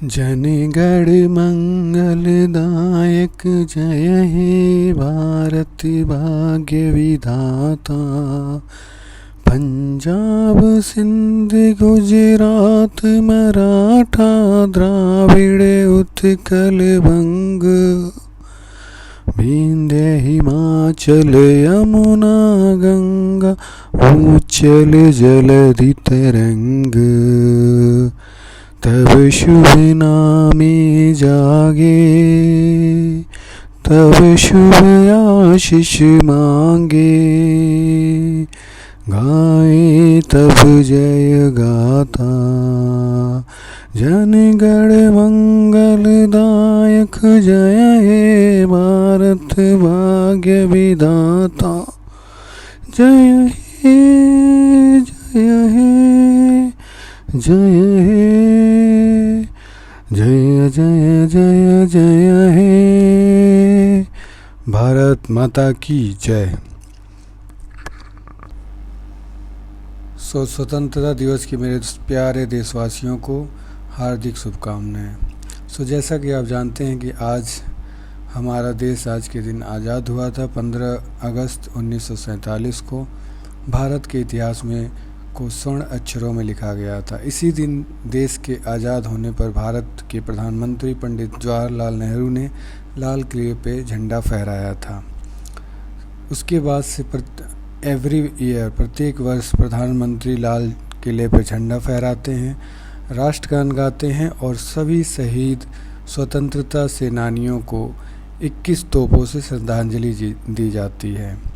जनगण मंगलदायक जय हे भारत भाग्य विधाता। पंजाब सिंध गुजरात मराठा द्राविड़ उत्कल बंग, विंध्य हिमाचल यमुना गंगा उच्चल जलधि तरंग। तब शुभ नामे जागे, तब शुभ आशीष मांगे, गाए तब जय गाथा। जनगण मंगलदायक जय हे भारत भाग्य विधाता। जय हे जय हे जय हे जय जय जय जय हे। भारत माता की जय। स्वतंत्रता दिवस की मेरे प्यारे देशवासियों को हार्दिक शुभकामनाएं। जैसा कि आप जानते हैं कि आज हमारा देश आज के दिन आज़ाद हुआ था। 15 अगस्त 1947 को भारत के इतिहास में को स्वर्ण अक्षरों में लिखा गया था। इसी दिन देश के आज़ाद होने पर भारत के प्रधानमंत्री पंडित जवाहरलाल नेहरू ने लाल किले पे झंडा फहराया था। उसके बाद से एवरी ईयर प्रत्येक वर्ष प्रधानमंत्री लाल किले पर झंडा फहराते हैं, राष्ट्रगान गाते हैं और सभी शहीद स्वतंत्रता सेनानियों को 21 तोपों से श्रद्धांजलि दी जाती है।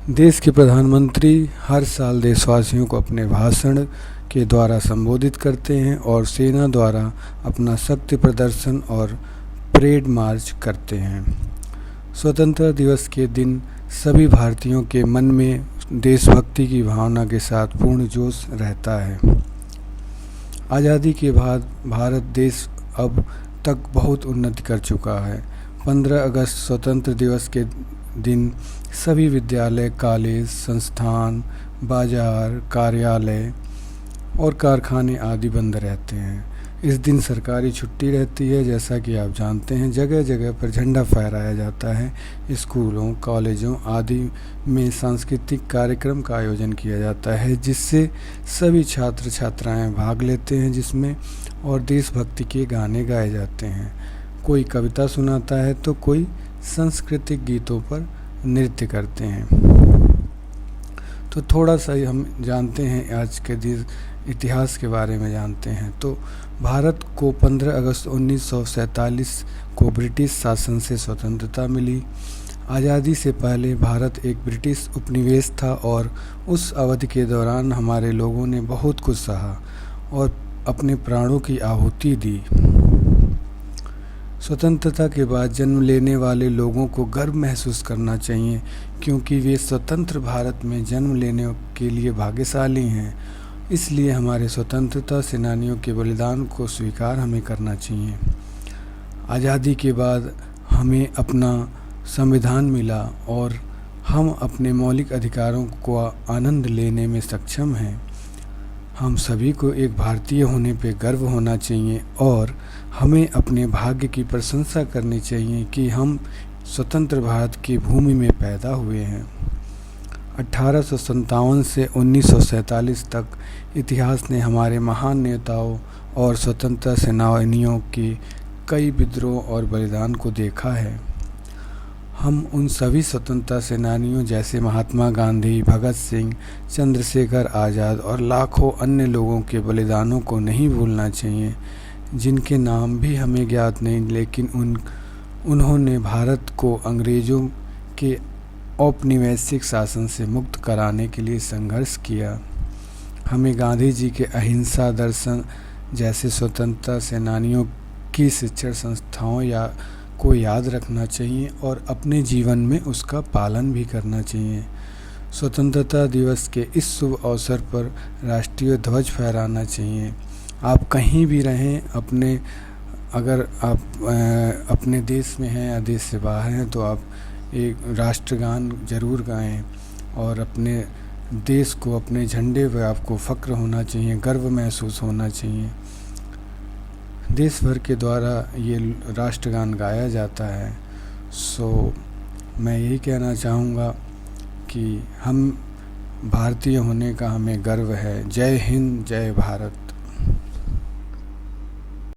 देश के प्रधानमंत्री हर साल देशवासियों को अपने भाषण के द्वारा संबोधित करते हैं और सेना द्वारा अपना शक्ति प्रदर्शन और परेड मार्च करते हैं। स्वतंत्रता दिवस के दिन सभी भारतीयों के मन में देशभक्ति की भावना के साथ पूर्ण जोश रहता है। आज़ादी के बाद भारत देश अब तक बहुत उन्नति कर चुका है। 15 अगस्त स्वतंत्र दिवस के दिन सभी विद्यालय, कॉलेज, संस्थान, बाजार, कार्यालय और कारखाने आदि बंद रहते हैं। इस दिन सरकारी छुट्टी रहती है। जैसा कि आप जानते हैं जगह जगह पर झंडा फहराया जाता है। स्कूलों, कॉलेजों आदि में सांस्कृतिक कार्यक्रम का आयोजन किया जाता है जिससे सभी छात्र छात्राएं भाग लेते हैं जिसमें और देशभक्ति के गाने गाए जाते हैं। कोई कविता सुनाता है तो कोई सांस्कृतिक गीतों पर नृत्य करते हैं। तो थोड़ा सा हम जानते हैं आज के दिन इतिहास के बारे में जानते हैं। तो भारत को 15 अगस्त 1947 को ब्रिटिश शासन से स्वतंत्रता मिली। आज़ादी से पहले भारत एक ब्रिटिश उपनिवेश था और उस अवधि के दौरान हमारे लोगों ने बहुत कुछ सहा और अपने प्राणों की आहुति दी। स्वतंत्रता के बाद जन्म लेने वाले लोगों को गर्व महसूस करना चाहिए क्योंकि वे स्वतंत्र भारत में जन्म लेने के लिए भाग्यशाली हैं। इसलिए हमारे स्वतंत्रता सेनानियों के बलिदान को स्वीकार हमें करना चाहिए। आज़ादी के बाद हमें अपना संविधान मिला और हम अपने मौलिक अधिकारों को आनंद लेने में सक्षम हैं। हम सभी को एक भारतीय होने पे गर्व होना चाहिए और हमें अपने भाग्य की प्रशंसा करनी चाहिए कि हम स्वतंत्र भारत की भूमि में पैदा हुए हैं। 1857 से 1947 तक इतिहास ने हमारे महान नेताओं और स्वतंत्रता सेनानियों के कई विद्रोह और बलिदान को देखा है। हम उन सभी स्वतंत्रता सेनानियों जैसे महात्मा गांधी, भगत सिंह, चंद्रशेखर आज़ाद और लाखों अन्य लोगों के बलिदानों को नहीं भूलना चाहिए जिनके नाम भी हमें ज्ञात नहीं, लेकिन उन्होंने भारत को अंग्रेज़ों के औपनिवेशिक शासन से मुक्त कराने के लिए संघर्ष किया। हमें गांधी जी के अहिंसा दर्शन जैसे स्वतंत्रता सेनानियों की शिक्षण संस्थाओं को याद रखना चाहिए और अपने जीवन में उसका पालन भी करना चाहिए। स्वतंत्रता दिवस के इस शुभ अवसर पर राष्ट्रीय ध्वज फहराना चाहिए। आप कहीं भी रहें, अगर आप अपने देश में हैं या देश से बाहर हैं तो आप एक राष्ट्रगान ज़रूर गाएं और अपने देश को, अपने झंडे पर आपको फ़ख्र होना चाहिए, गर्व महसूस होना चाहिए। देश भर के द्वारा ये राष्ट्रगान गाया जाता है। सो मैं यही कहना चाहूँगा कि हम भारतीय होने का हमें गर्व है। जय हिंद, जय भारत।